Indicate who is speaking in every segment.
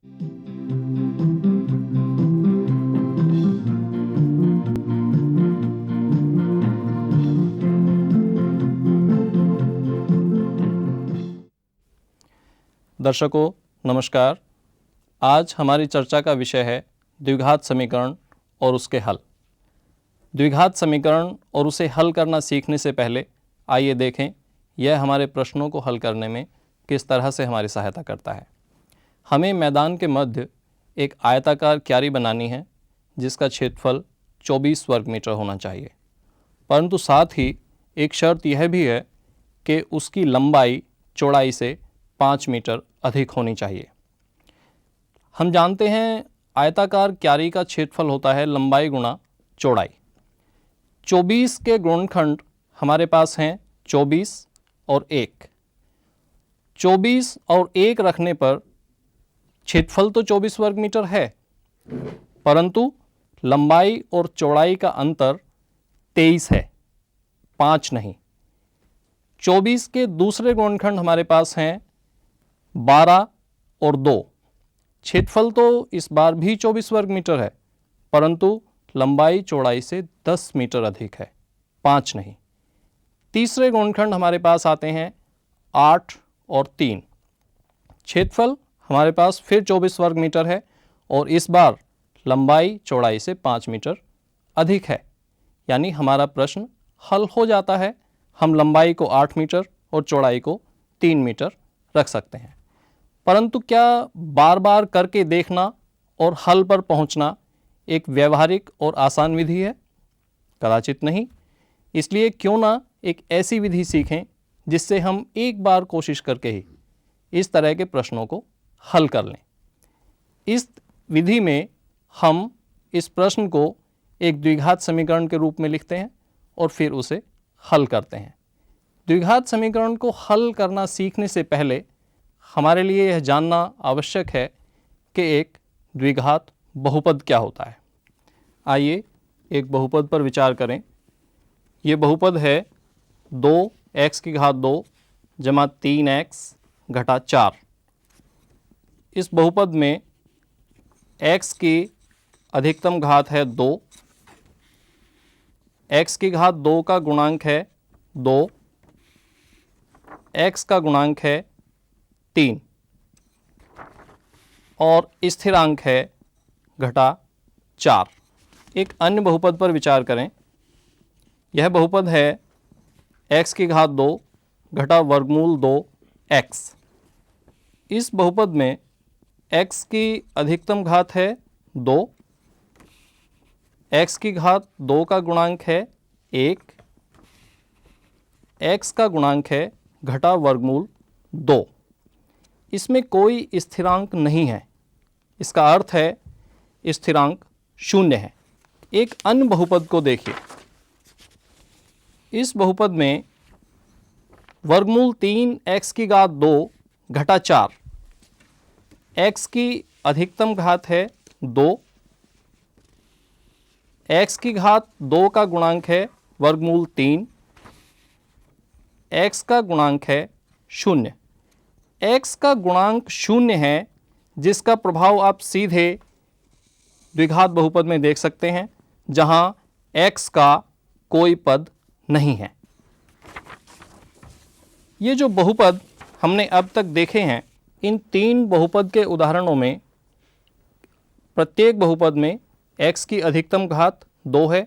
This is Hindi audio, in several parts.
Speaker 1: दर्शकों नमस्कार। आज हमारी चर्चा का विषय है द्विघात समीकरण और उसके हल। द्विघात समीकरण और उसे हल करना सीखने से पहले आइए देखें यह हमारे प्रश्नों को हल करने में किस तरह से हमारी सहायता करता है। हमें मैदान के मध्य एक आयताकार क्यारी बनानी है जिसका क्षेत्रफल 24 वर्ग मीटर होना चाहिए, परंतु साथ ही एक शर्त यह भी है कि उसकी लंबाई चौड़ाई से 5 मीटर अधिक होनी चाहिए। हम जानते हैं आयताकार क्यारी का क्षेत्रफल होता है लंबाई गुणा चौड़ाई। 24 के गुणनखंड हमारे पास हैं 24 और 1। 24 और 1 रखने पर क्षेत्रफल तो 24 वर्ग मीटर है, परंतु लंबाई और चौड़ाई का अंतर 23 है, 5 नहीं। 24 के दूसरे गुणनखंड हमारे पास हैं 12 और 2। क्षेत्रफल तो इस बार भी 24 वर्ग मीटर है, परंतु लंबाई चौड़ाई से 10 मीटर अधिक है, 5 नहीं। तीसरे गुणनखंड हमारे पास आते हैं 8 और 3। क्षेत्रफल हमारे पास फिर 24 वर्ग मीटर है और इस बार लंबाई चौड़ाई से 5 मीटर अधिक है, यानी हमारा प्रश्न हल हो जाता है। हम लंबाई को 8 मीटर और चौड़ाई को 3 मीटर रख सकते हैं। परंतु क्या बार बार करके देखना और हल पर पहुंचना एक व्यवहारिक और आसान विधि है? कदाचित नहीं। इसलिए क्यों ना एक ऐसी विधि सीखें जिससे हम एक बार कोशिश करके ही इस तरह के प्रश्नों को हल कर लें। इस विधि में हम इस प्रश्न को एक द्विघात समीकरण के रूप में लिखते हैं और फिर उसे हल करते हैं। द्विघात समीकरण को हल करना सीखने से पहले हमारे लिए यह जानना आवश्यक है कि एक द्विघात बहुपद क्या होता है। आइए एक बहुपद पर विचार करें। ये बहुपद है 2x की घात 2 जमा 3x घटा 4। इस बहुपद में x की अधिकतम घात है 2, x की घात 2 का गुणांक है 2, x का गुणांक है 3 और स्थिरांक है घटा 4। एक अन्य बहुपद पर विचार करें। यह बहुपद है x की घात 2 घटा वर्गमूल 2x। इस बहुपद में x की अधिकतम घात है 2, x की घात 2 का गुणांक है 1, x का गुणांक है घटा वर्गमूल 2। इसमें कोई स्थिरांक नहीं है, इसका अर्थ है स्थिरांक 0 है। एक अन्य बहुपद को देखिए। इस बहुपद में वर्गमूल 3x की घात 2 घटा 4, x की अधिकतम घात है 2, x की घात 2 का गुणांक है वर्गमूल 3, x का गुणांक है 0। x का गुणांक 0 है, जिसका प्रभाव आप सीधे द्विघात बहुपद में देख सकते हैं, जहां x का कोई पद नहीं है। ये जो बहुपद हमने अब तक देखे हैं, इन 3 बहुपद के उदाहरणों में प्रत्येक बहुपद में x की अधिकतम घात 2 है,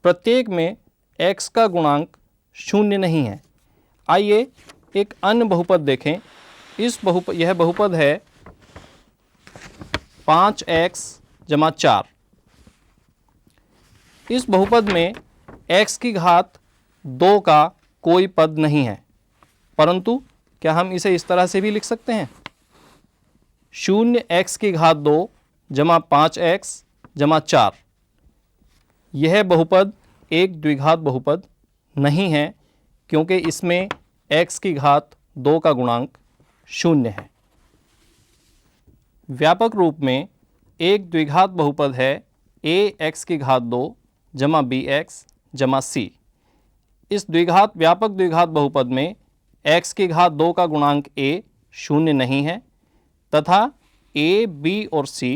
Speaker 1: प्रत्येक में x का गुणांक 0 नहीं है। आइए एक अन्य बहुपद देखें। यह बहुपद है 5x जमा 4। इस बहुपद में x की घात 2 का कोई पद नहीं है, परंतु क्या हम इसे इस तरह से भी लिख सकते हैं? 0x की घात 2 जमा 5x जमा 4। यह बहुपद एक द्विघात बहुपद नहीं है, क्योंकि इसमें x की घात 2 का गुणांक 0 है। व्यापक रूप में एक द्विघात बहुपद है ax की घात 2 जमा bx जमा c। इस व्यापक द्विघात बहुपद में x की घात 2 का गुणांक a 0 नहीं है तथा A, B और C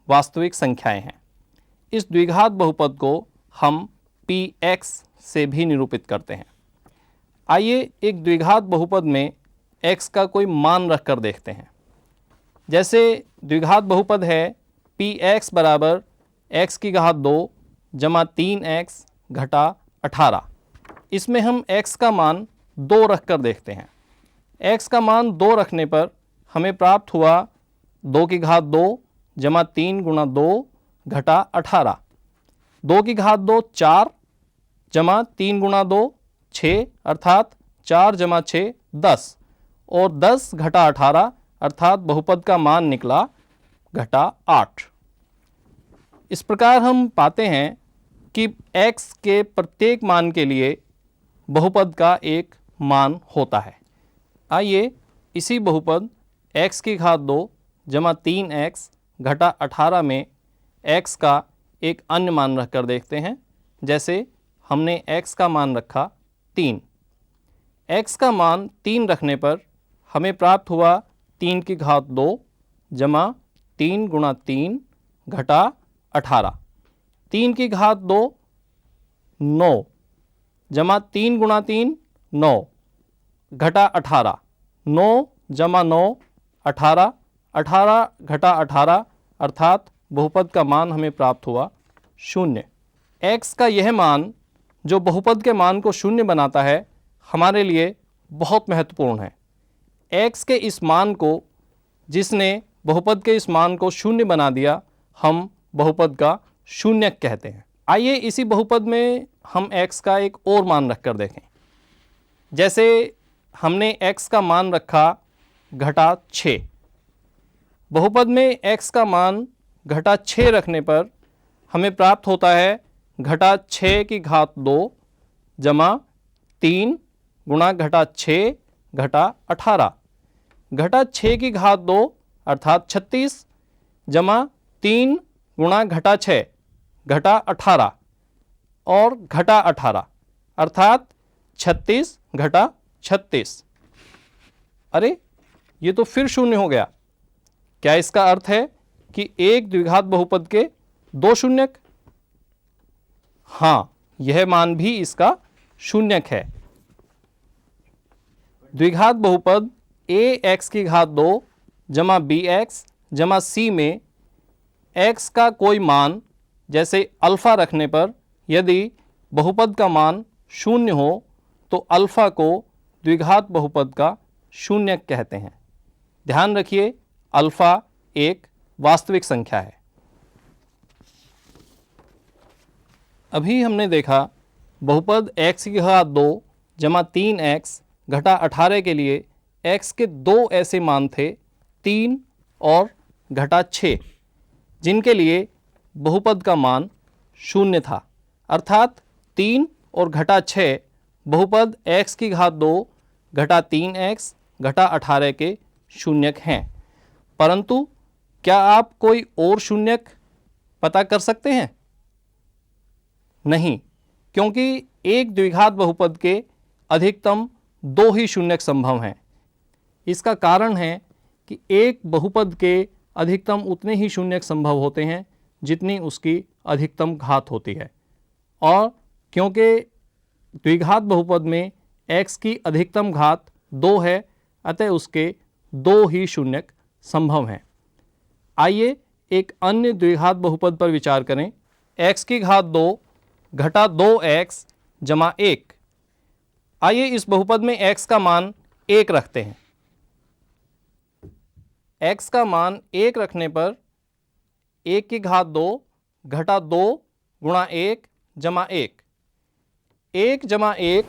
Speaker 1: वास्तविक संख्याएं हैं। इस द्विघात बहुपद को हम Px से भी निरूपित करते हैं। आइए एक द्विघात बहुपद में x का कोई मान रखकर देखते हैं। जैसे द्विघात बहुपद है Px बराबर x की घात 2 जमा 3x घटा 18। इसमें हम x का मान 2 रखकर देखते हैं। x का मान 2 रखने पर हमें प्राप्त हुआ 2 की घात 2 जमा 3 गुणा 2 घटा 18। 2 की घात 2 4 जमा 3 गुणा 2 6 अर्थात 4 जमा 6 10 और 10 घटा 18 अर्थात बहुपद का मान निकला घटा 8। इस प्रकार हम पाते हैं कि x के प्रत्येक मान के लिए बहुपद का एक मान होता है। आइए इसी बहुपद x की घात 2 जमा 3x घटा 18 में x का एक अन्य मान रखकर देखते हैं। जैसे हमने x का मान रखा 3। x का मान 3 रखने पर हमें प्राप्त हुआ 3 की घात 2 जमा 3 गुणा 3 घटा 18। 3 की घात 2 9 जमा 3 गुणा 3 9 घटा 18। 9 जमा 9 18। 18 घटा 18 अर्थात बहुपद का मान हमें प्राप्त हुआ 0। x का यह मान जो बहुपद के मान को 0 बनाता है हमारे लिए बहुत महत्वपूर्ण है। x के इस मान को जिसने बहुपद के इस मान को 0 बना दिया हम बहुपद का शून्यक कहते हैं। आइए इसी बहुपद में हम x का एक और मान रखकर देखें। जैसे हमने x का मान रखा घटा 6। बहुपद में x का मान घटा 6 रखने पर हमें प्राप्त होता है घटा 6 की घात 2 जमा 3 गुणा घटा 6 घटा 18। घटा 6 की घात 2 अर्थात 36 जमा 3 गुणा घटा 6 घटा 18 और घटा 18 अर्थात 36 घटा 36। अरे ये तो फिर 0 हो गया। क्या इसका अर्थ है कि एक द्विघात बहुपद के 2 शून्यक? हाँ, यह मान भी इसका शून्यक है। द्विघात बहुपद ax की घात 2 जमा bx जमा c में x का कोई मान जैसे अल्फ़ा रखने पर यदि बहुपद का मान 0 हो तो अल्फ़ा को द्विघात बहुपद का शून्यक कहते हैं। ध्यान रखिए अल्फ़ा एक वास्तविक संख्या है। अभी हमने देखा बहुपद x की घात 2 जमा 3x घटा 18 के लिए x के 2 ऐसे मान थे 3 और घटा 6 जिनके लिए बहुपद का मान 0 था अर्थात 3 और घटा 6 बहुपद x की घात 2 घटा 3x घटा 18 के शून्यक हैं। परंतु क्या आप कोई और शून्यक पता कर सकते हैं? नहीं, क्योंकि एक द्विघात बहुपद के अधिकतम 2 ही शून्यक संभव हैं। इसका कारण है कि एक बहुपद के अधिकतम उतने ही शून्यक संभव होते हैं जितनी उसकी अधिकतम घात होती है और क्योंकि द्विघात बहुपद में x की अधिकतम घात 2 है अतः उसके 2 ही शून्यक संभव हैं। आइए एक अन्य द्विघात बहुपद पर विचार करें। x की घात 2 घटा 2x जमा 1। आइए इस बहुपद में x का मान 1 रखते हैं। x का मान 1 रखने पर 1 की घात 2 घटा 2 गुणा 1 जमा 1। 1 जमा 1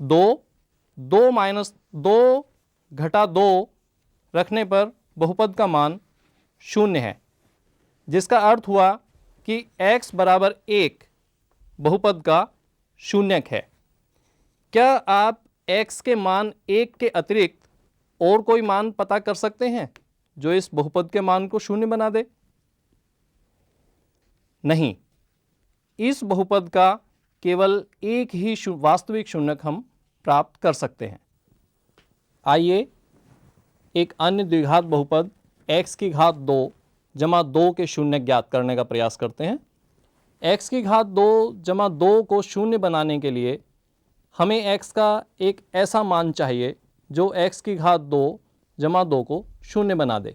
Speaker 1: 2 2 माइनस 2 घटा 2 रखने पर बहुपद का मान 0 है, जिसका अर्थ हुआ कि x बराबर 1 बहुपद का शून्यक है। क्या आप x के मान 1 के अतिरिक्त और कोई मान पता कर सकते हैं जो इस बहुपद के मान को 0 बना दे? नहीं, इस बहुपद का केवल एक ही वास्तविक शून्यक हम प्राप्त कर सकते हैं। आइए एक अन्य द्विघात बहुपद x की घात 2 जमा 2 के शून्य ज्ञात करने का प्रयास करते हैं। x की घात 2 जमा 2 को शून्य बनाने के लिए हमें x का एक ऐसा मान चाहिए जो x की घात 2 जमा 2 को शून्य बना दे।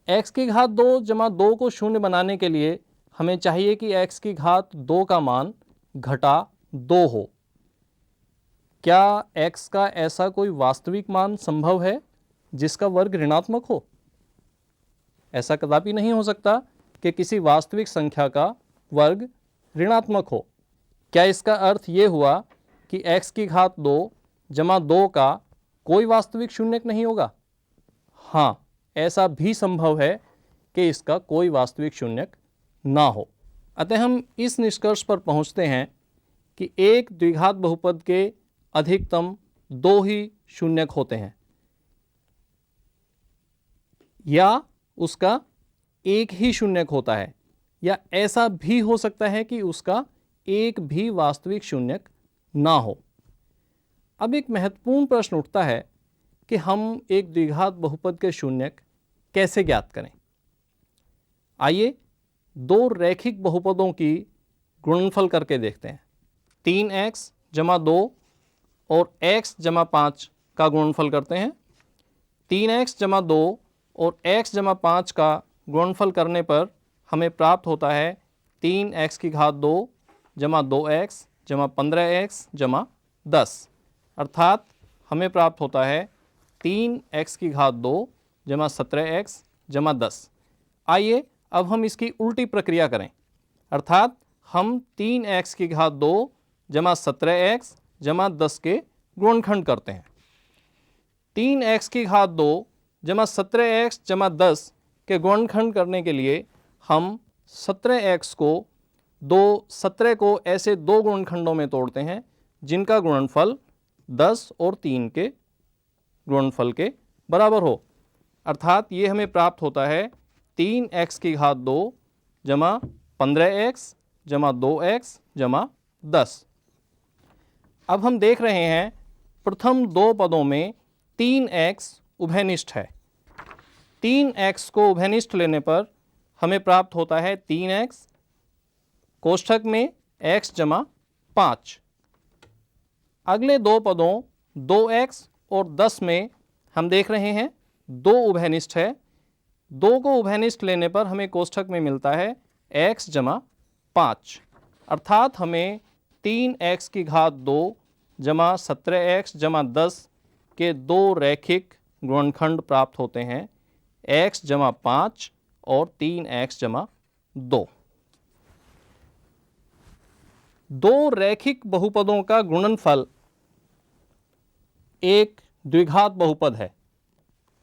Speaker 1: x की घात 2 जमा 2 को शून्य बनाने के लिए हमें चाहिए कि x की घात 2 का मान घटा 2 हो। क्या x का ऐसा कोई वास्तविक मान संभव है जिसका वर्ग ऋणात्मक हो? ऐसा कदापि नहीं हो सकता कि किसी वास्तविक संख्या का वर्ग ऋणात्मक हो। क्या इसका अर्थ ये हुआ कि x की घात 2 जमा 2 का कोई वास्तविक शून्यक नहीं होगा? हाँ, ऐसा भी संभव है कि इसका कोई वास्तविक शून्यक ना हो। अतः हम इस निष्कर्ष पर पहुंचते हैं कि एक द्विघात बहुपद के अधिकतम 2 ही शून्यक होते हैं, या उसका एक ही शून्यक होता है, या ऐसा भी हो सकता है कि उसका एक भी वास्तविक शून्यक ना हो। अब एक महत्वपूर्ण प्रश्न उठता है कि हम एक द्विघात बहुपद के शून्यक कैसे ज्ञात करें। आइए दो रैखिक बहुपदों की गुणनफल करके देखते हैं। 3x जमा 2 और x जमा 5 का गुणनफल करते हैं। 3x जमा 2 और x जमा 5 का गुणनफल करने पर हमें प्राप्त होता है 3x की घात 2 जमा 2x जमा 15x जमा 10, अर्थात हमें प्राप्त होता है 3x की घात 2 जमा 17x जमा 10। आइए अब हम इसकी उल्टी प्रक्रिया करें, अर्थात हम 3x की घात 2 जमा 17x जमा 10 के गुणनखंड करते हैं। 3x की घात 2 जमा 17x जमा 10 के गुणनखंड करने के लिए हम 17x को 17 को ऐसे दो गुणनखंडों में तोड़ते हैं जिनका गुणनफल 10 और 3 के गुणनफल के बराबर हो, अर्थात ये हमें प्राप्त होता है 3x की घात 2 जमा 15x जमा 2x जमा 10। अब हम देख रहे हैं प्रथम दो पदों में 3x उभयनिष्ठ है। 3x को उभयनिष्ठ लेने पर हमें प्राप्त होता है 3x कोष्ठक में x जमा 5। अगले दो पदों 2x और 10 में हम देख रहे हैं 2 उभयनिष्ठ है। 2 को उभयनिष्ठ लेने पर हमें कोष्ठक में मिलता है x जमा 5, अर्थात हमें 3x की घात 2 जमा 17x जमा 10 के दो रैखिक गुणनखंड प्राप्त होते हैं, x जमा 5 और 3x जमा 2। दो रैखिक बहुपदों का गुणनफल एक द्विघात बहुपद है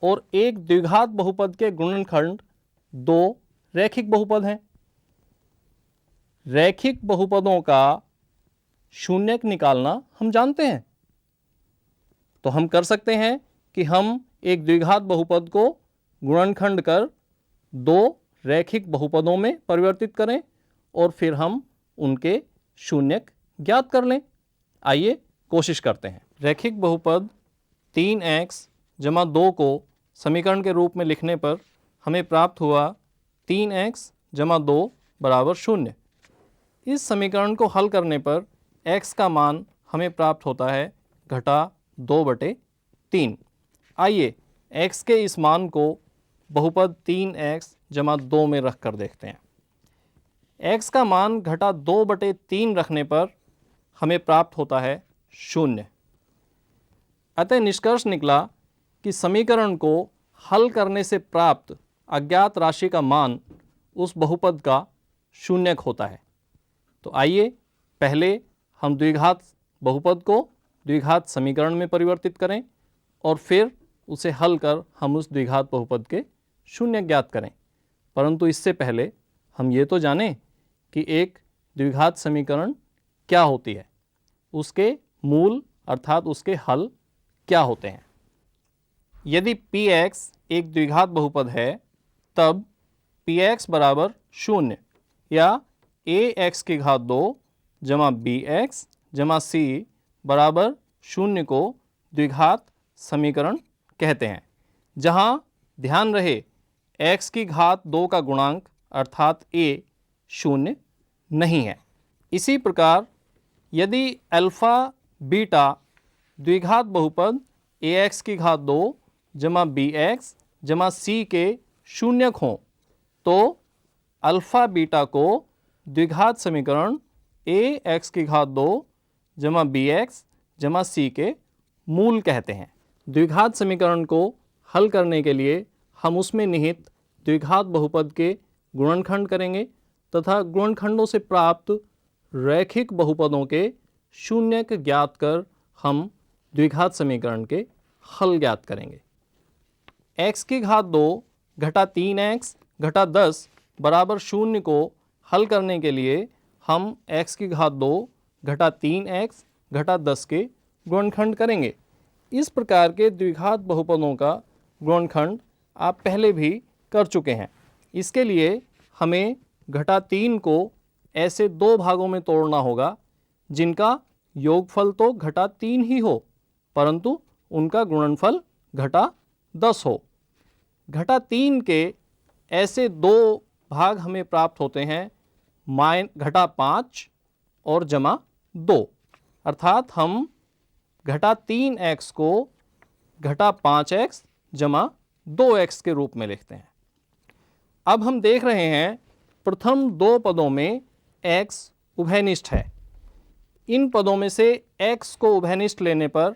Speaker 1: और एक द्विघात बहुपद के गुणनखंड दो रैखिक बहुपद हैं। रैखिक बहुपदों का शून्यक निकालना हम जानते हैं, तो हम कर सकते हैं कि हम एक द्विघात बहुपद को गुणनखंड कर दो रैखिक बहुपदों में परिवर्तित करें और फिर हम उनके शून्यक ज्ञात कर लें। आइए कोशिश करते हैं। रैखिक बहुपद 3x जमा 2 को समीकरण के रूप में लिखने पर हमें प्राप्त हुआ 3x जमा 2 बराबर 0। इस समीकरण को हल करने पर x का मान हमें प्राप्त होता है घटा 2/3। आइए x के इस मान को बहुपद 3x जमा 2 में रख कर देखते हैं। x का मान घटा 2/3 रखने पर हमें प्राप्त होता है 0। अतः निष्कर्ष निकला कि समीकरण को हल करने से प्राप्त अज्ञात राशि का मान उस बहुपद का शून्यक होता है। तो आइए पहले हम द्विघात बहुपद को द्विघात समीकरण में परिवर्तित करें और फिर उसे हल कर हम उस द्विघात बहुपद के शून्य ज्ञात करें। परंतु इससे पहले हम ये तो जानें कि एक द्विघात समीकरण क्या होती है, उसके मूल अर्थात उसके हल क्या होते हैं। यदि Px एक द्विघात बहुपद है तब Px बराबर 0 या ax की घात 2 जमा bx जमा c बराबर 0 को द्विघात समीकरण कहते हैं। जहाँ ध्यान रहे x की घात 2 का गुणांक अर्थात a शून्य नहीं है। इसी प्रकार यदि अल्फ़ा बीटा द्विघात बहुपद ax की घात 2 जमा bx जमा c के शून्यक हों तो अल्फ़ा बीटा को द्विघात समीकरण ax की घात 2 जमा bx जमा c के मूल कहते हैं। द्विघात समीकरण को हल करने के लिए हम उसमें निहित द्विघात बहुपद के गुणनखंड करेंगे तथा गुणनखंडों से प्राप्त रैखिक बहुपदों के शून्यक ज्ञात कर हम द्विघात समीकरण के हल ज्ञात करेंगे। x की घात 2 घटा 3x घटा 10 बराबर शून्य को हल करने के लिए हम x की घात 2 घटा 3x घटा 10 के गुणनखंड करेंगे। इस प्रकार के द्विघात बहुपदों का गुणनखंड आप पहले भी कर चुके हैं। इसके लिए हमें घटा 3 को ऐसे दो भागों में तोड़ना होगा जिनका योगफल तो घटा 3 ही हो परंतु उनका गुणनफल घटा 10 हो। घटा 3 के ऐसे दो भाग हमें प्राप्त होते हैं घटा 5 और जमा 2 अर्थात हम घटा 3x को घटा 5x जमा 2x के रूप में लिखते हैं। अब हम देख रहे हैं प्रथम दो पदों में x उभयनिष्ठ है। इन पदों में से x को उभयनिष्ठ लेने पर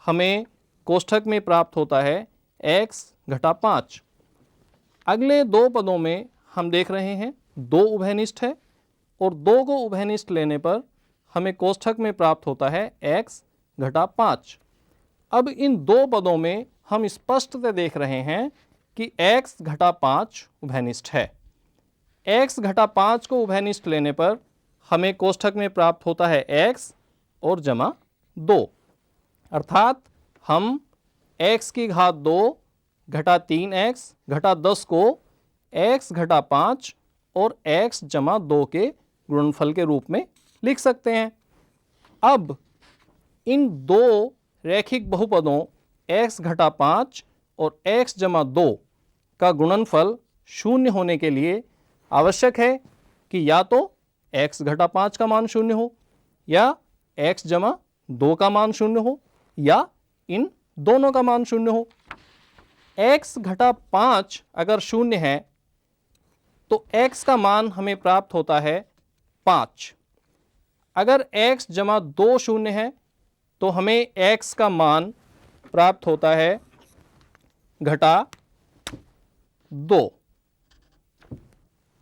Speaker 1: हमें कोष्ठक में प्राप्त होता है x घटा 5। अगले दो पदों में हम देख रहे हैं 2 उभयनिष्ठ है और 2 को उभयनिष्ठ लेने पर हमें कोष्ठक में प्राप्त होता है x घटा 5। अब इन दो पदों में हम स्पष्टतः देख रहे हैं कि x घटा 5 उभयनिष्ठ है। x घटा 5 को उभयनिष्ठ लेने पर हमें कोष्ठक में प्राप्त होता है x और जमा 2 अर्थात हम x की घात 2 घटा 3x घटा 10 को x घटा 5 और x जमा 2 के गुणनफल के रूप में लिख सकते हैं। अब इन दो रैखिक बहुपदों x घटा 5 और x जमा 2 का गुणनफल शून्य होने के लिए आवश्यक है कि या तो x घटा 5 का मान शून्य हो या x जमा 2 का मान शून्य हो या इन दोनों का मान शून्य हो। x घटा 5 अगर शून्य है तो x का मान हमें प्राप्त होता है 5। अगर x जमा 2 शून्य है तो हमें x का मान प्राप्त होता है घटा 2।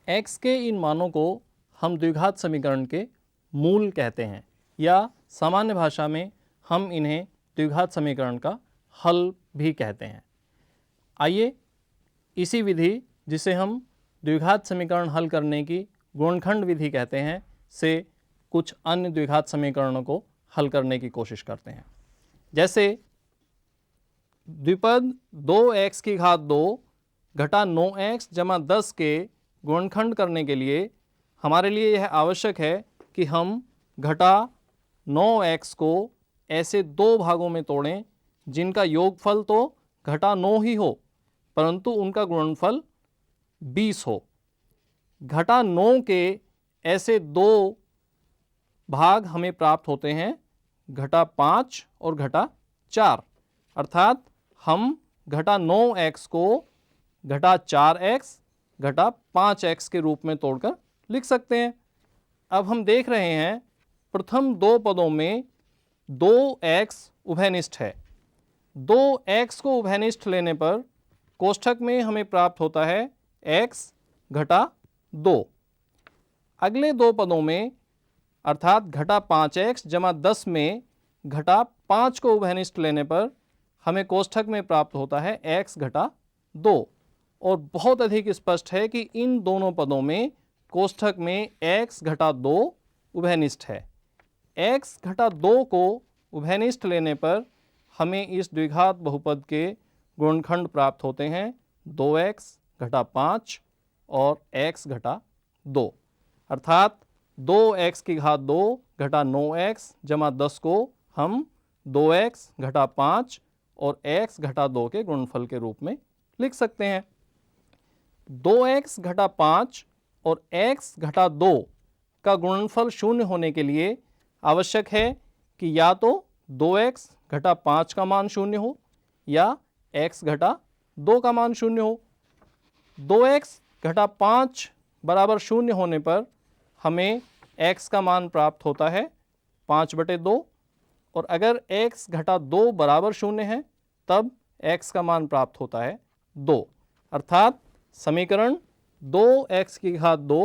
Speaker 1: x के इन मानों को हम द्विघात समीकरण के मूल कहते हैं या सामान्य भाषा में हम इन्हें द्विघात समीकरण का हल भी कहते हैं। आइए इसी विधि जिसे हम द्विघात समीकरण हल करने की गुणनखंड विधि कहते हैं से कुछ अन्य द्विघात समीकरणों को हल करने की कोशिश करते हैं। जैसे द्विपद 2x की घात 2 घटा 9x जमा 10 के गुणनखंड करने के लिए हमारे लिए यह आवश्यक है कि हम घटा 9x को ऐसे दो भागों में तोड़ें जिनका योगफल तो घटा 9 ही हो परंतु उनका गुणनफल 20 हो। घटा 9 के ऐसे दो भाग हमें प्राप्त होते हैं घटा 5 और घटा 4 अर्थात हम घटा 9x को घटा 4x घटा 5x के रूप में तोड़कर लिख सकते हैं। अब हम देख रहे हैं प्रथम दो पदों में 2x उभयनिष्ठ है। 2x को उभयनिष्ठ लेने पर कोष्ठक में हमें प्राप्त होता है x घटा 2। अगले दो पदों में अर्थात घटा 5x जमा 10 में घटा 5 को उभयनिष्ठ लेने पर हमें कोष्ठक में प्राप्त होता है x घटा 2 और बहुत अधिक स्पष्ट है कि इन दोनों पदों में कोष्ठक में x घटा 2 उभयनिष्ठ है। x घटा 2 को उभयनिष्ठ लेने पर हमें इस द्विघात बहुपद के गुणनखंड प्राप्त होते हैं 2x घटा 5 और x घटा 2 अर्थात 2x की घात 2 घटा 9x जमा 10 को हम 2x घटा 5 और x घटा 2 के गुणनफल के रूप में लिख सकते हैं। 2x घटा 5 और x घटा 2 का गुणनफल शून्य होने के लिए आवश्यक है कि या तो 2x घटा 5 का मान शून्य हो या x घटा 2 का मान शून्य हो। 2x घटा 5 बराबर शून्य होने पर हमें x का मान प्राप्त होता है 5/2, और अगर x घटा 2 बराबर शून्य है तब x का मान प्राप्त होता है 2। अर्थात समीकरण 2x की घात 2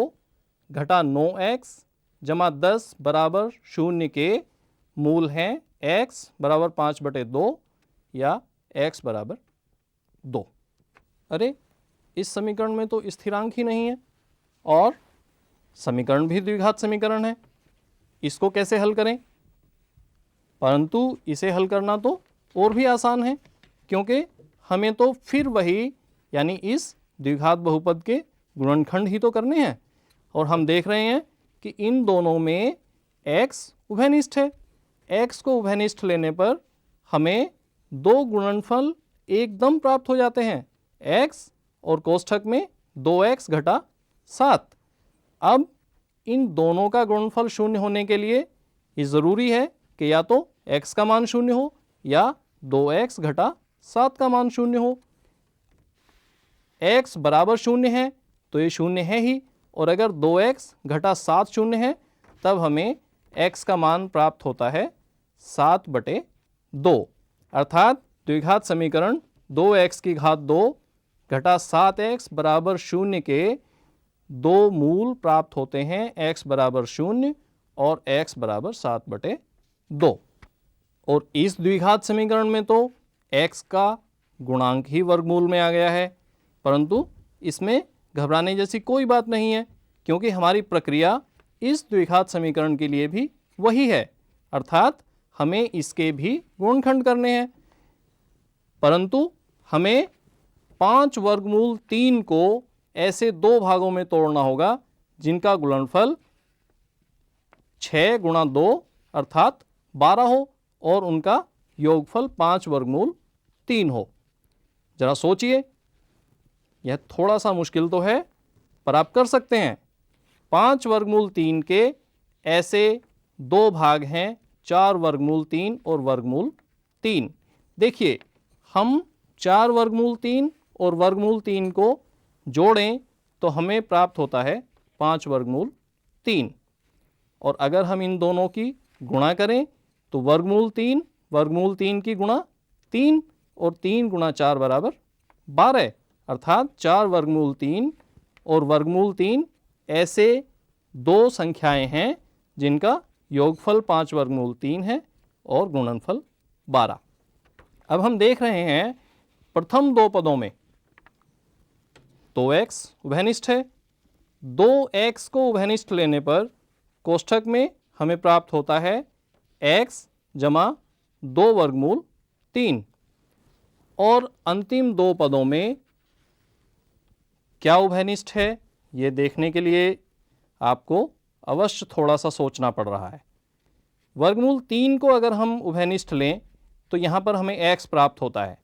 Speaker 1: घटा 9x जमा 10 बराबर शून्य के मूल हैं x बराबर 5/2 या x बराबर 2। अरे, इस समीकरण में तो स्थिरांक ही नहीं है और समीकरण भी द्विघात समीकरण है, इसको कैसे हल करें? परंतु इसे हल करना तो और भी आसान है, क्योंकि हमें तो फिर वही यानी इस द्विघात बहुपद के गुणनखंड ही तो करने हैं, और हम देख रहे हैं कि इन दोनों में x उभयनिष्ठ है। x को उभयनिष्ठ लेने पर हमें दो गुणनफल एकदम प्राप्त हो जाते हैं, x और कोष्ठक में 2x घटा 7। अब इन दोनों का गुणनफल शून्य होने के लिए ये ज़रूरी है कि या तो x का मान शून्य हो या 2x घटा 7 का मान शून्य हो। x बराबर शून्य है तो ये शून्य है ही, और अगर 2x घटा 7 शून्य है तब हमें x का मान प्राप्त होता है 7/2। अर्थात द्विघात समीकरण 2x की घात 2 घटा 7x बराबर शून्य के दो मूल प्राप्त होते हैं, x बराबर 0 और x बराबर 7/2। और इस द्विघात समीकरण में तो x का गुणांक ही वर्गमूल में आ गया है, परंतु इसमें घबराने जैसी कोई बात नहीं है, क्योंकि हमारी प्रक्रिया इस द्विघात समीकरण के लिए भी वही है, अर्थात हमें इसके भी गुणनखंड करने हैं। परंतु हमें 5 वर्गमूल 3 को ऐसे दो भागों में तोड़ना होगा जिनका गुणनफल 6 गुणा 2 अर्थात 12 हो और उनका योगफल 5 वर्गमूल 3 हो। जरा सोचिए, यह थोड़ा सा मुश्किल तो है पर आप कर सकते हैं। 5 वर्गमूल 3 के ऐसे दो भाग हैं, 4 वर्गमूल 3 और वर्गमूल 3। देखिए, हम 4 वर्गमूल 3 और वर्गमूल 3 को जोड़ें तो हमें प्राप्त होता है 5 वर्गमूल 3, और अगर हम इन दोनों की गुणा करें तो वर्गमूल 3 की गुणा 3 और 3 गुणा 4 बराबर 12, अर्थात 4 वर्गमूल 3 और वर्गमूल 3 ऐसे दो संख्याएं हैं जिनका योगफल 5 वर्गमूल 3 है और गुणनफल 12। अब हम देख रहे हैं प्रथम दो पदों में 2x उभयनिष्ठ है। 2x को उभयनिष्ठ लेने पर कोष्ठक में हमें प्राप्त होता है x जमा 2 वर्गमूल 3, और अंतिम दो पदों में क्या उभयनिष्ठ है ये देखने के लिए आपको अवश्य थोड़ा सा सोचना पड़ रहा है। वर्गमूल 3 को अगर हम उभयनिष्ठ लें तो यहाँ पर हमें x प्राप्त होता है।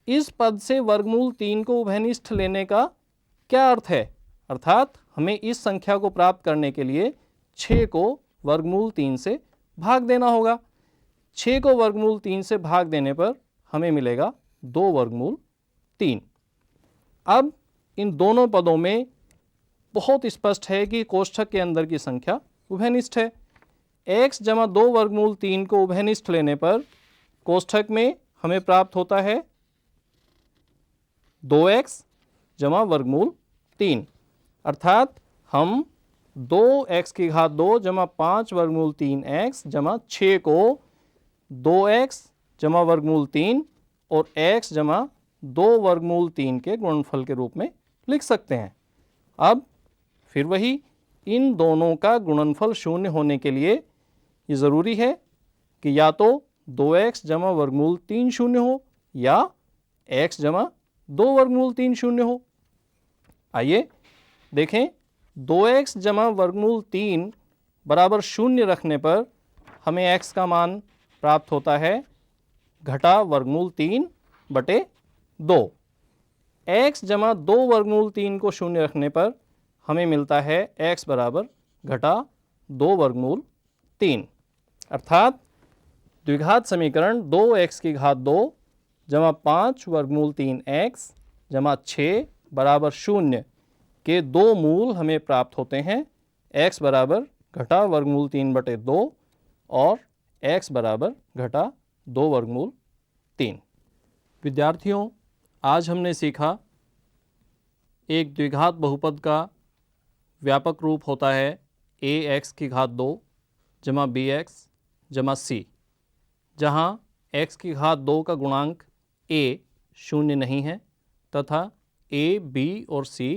Speaker 1: इस पद से वर्गमूल 3 को उभयनिष्ठ लेने का क्या अर्थ है? अर्थात हमें इस संख्या को प्राप्त करने के लिए 6 को वर्गमूल 3 से भाग देना होगा। 6 को वर्गमूल 3 से भाग देने पर हमें मिलेगा 2 वर्गमूल 3। अब इन दोनों पदों में बहुत स्पष्ट है कि कोष्ठक के अंदर की संख्या उभयनिष्ठ है। x जमा 2 वर्गमूल 3 को उभयनिष्ठ लेने पर कोष्ठक में हमें प्राप्त होता है 2x जमा वर्गमूल 3, अर्थात हम 2x की घात 2 जमा 5 वर्गमूल 3x जमा 6 को 2x जमा वर्गमूल 3 और x जमा 2 वर्गमूल 3 के गुणनफल के रूप में लिख सकते हैं। अब फिर वही, इन दोनों का गुणनफल शून्य होने के लिए ये ज़रूरी है कि या तो 2x जमा वर्गमूल 3 शून्य हो या x जमा 2 वर्गमूल 3 शून्य हो। आइए देखें, 2x जमा वर्गमूल 3 बराबर शून्य रखने पर हमें x का मान प्राप्त होता है घटा वर्गमूल 3/2। x जमा 2 वर्गमूल 3 को शून्य रखने पर हमें मिलता है x बराबर घटा 2 वर्गमूल 3। अर्थात द्विघात समीकरण 2x की घात 2 जमा 5 वर्गमूल 3x जमा 6 बराबर 0 के दो मूल हमें प्राप्त होते हैं। x बराबर घटा वर्गमूल 3/2 और x बराबर घटा 2 वर्गमूल 3। विद्यार्थियों, आज हमने सीखा एक द्विघात बहुपद का व्यापक रूप होता है ax की घात 2 जमा bx जमा c, जहाँ x की घात 2 का गुणांक a शून्य नहीं है तथा a, b और c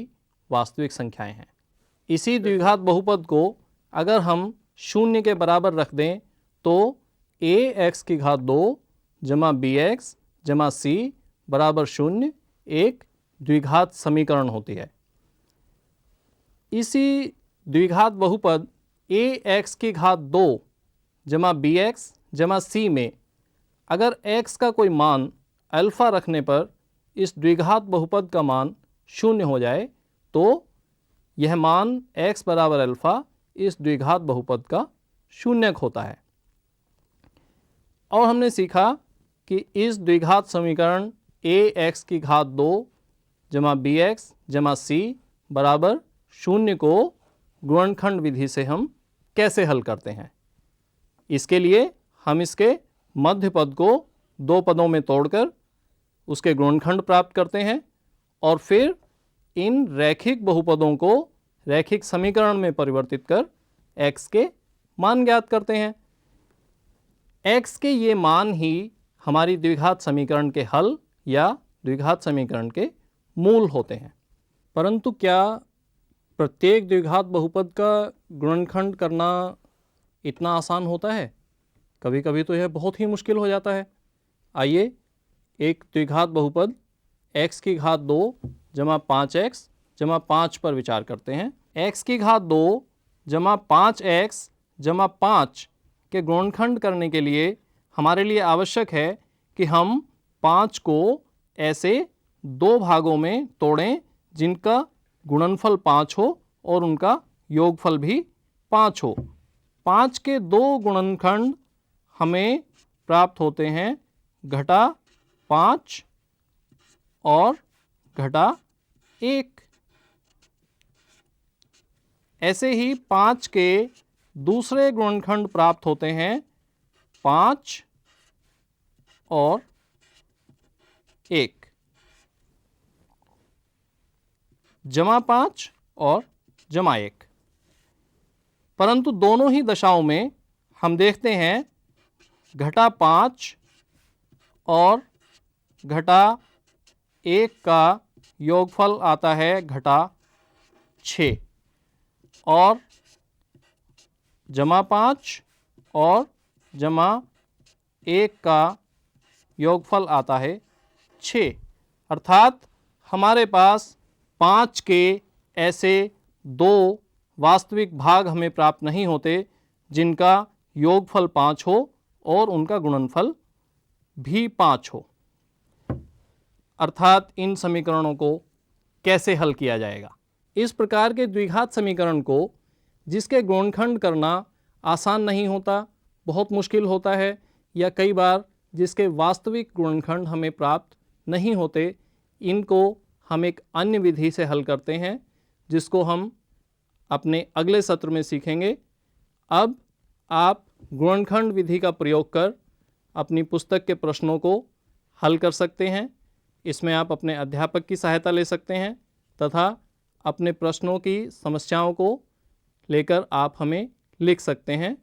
Speaker 1: वास्तविक संख्याएं हैं। इसी द्विघात बहुपद को अगर हम शून्य के बराबर रख दें तो ax की घात 2 जमा bx जमा c बराबर 0 एक द्विघात समीकरण होती है। इसी द्विघात बहुपद ax की घात 2 जमा bx जमा c में अगर x का कोई मान अल्फ़ा रखने पर इस द्विघात बहुपद का मान 0 हो जाए तो यह मान x बराबर अल्फ़ा इस द्विघात बहुपद का शून्यक होता है। और हमने सीखा कि इस द्विघात समीकरण ax की घात 2 जमा bx जमा c बराबर 0 को गुणनखंड विधि से हम कैसे हल करते हैं। इसके लिए हम इसके मध्य पद को दो पदों में तोड़कर उसके गुणनखंड प्राप्त करते हैं और फिर इन रैखिक बहुपदों को रैखिक समीकरण में परिवर्तित कर x के मान ज्ञात करते हैं। x के ये मान ही हमारी द्विघात समीकरण के हल या द्विघात समीकरण के मूल होते हैं। परंतु क्या प्रत्येक द्विघात बहुपद का गुणनखंड करना इतना आसान होता है? कभी कभी तो यह बहुत ही मुश्किल हो जाता है। आइए एक द्विघात बहुपद x की घात 2 जमा 5x जमा 5 पर विचार करते हैं। x की घात 2 जमा 5x जमा 5 के गुणनखंड करने के लिए हमारे लिए आवश्यक है कि हम 5 को ऐसे दो भागों में तोड़ें जिनका गुणनफल 5 हो और उनका योगफल भी 5 हो। 5 के दो गुणनखंड हमें प्राप्त होते हैं घटा 5 और घटा 1। ऐसे ही 5 के दूसरे गुणनखंड प्राप्त होते हैं 5 और 1, जमा 5 और जमा 1। परंतु दोनों ही दशाओं में हम देखते हैं घटा 5 और घटा 1 का योगफल आता है घटा 6 और जमा 5 और जमा 1 का योगफल आता है 6। अर्थात हमारे पास 5 के ऐसे दो वास्तविक भाग हमें प्राप्त नहीं होते जिनका योगफल 5 हो और उनका गुणनफल भी 5 हो। अर्थात इन समीकरणों को कैसे हल किया जाएगा? इस प्रकार के द्विघात समीकरण को जिसके गुणनखंड करना आसान नहीं होता, बहुत मुश्किल होता है, या कई बार जिसके वास्तविक गुणनखंड हमें प्राप्त नहीं होते, इनको हम एक अन्य विधि से हल करते हैं जिसको हम अपने अगले सत्र में सीखेंगे। अब आप गुणनखंड विधि का प्रयोग कर अपनी पुस्तक के प्रश्नों को हल कर सकते हैं। इसमें आप अपने अध्यापक की सहायता ले सकते हैं तथा अपने प्रश्नों की समस्याओं को लेकर आप हमें लिख सकते हैं।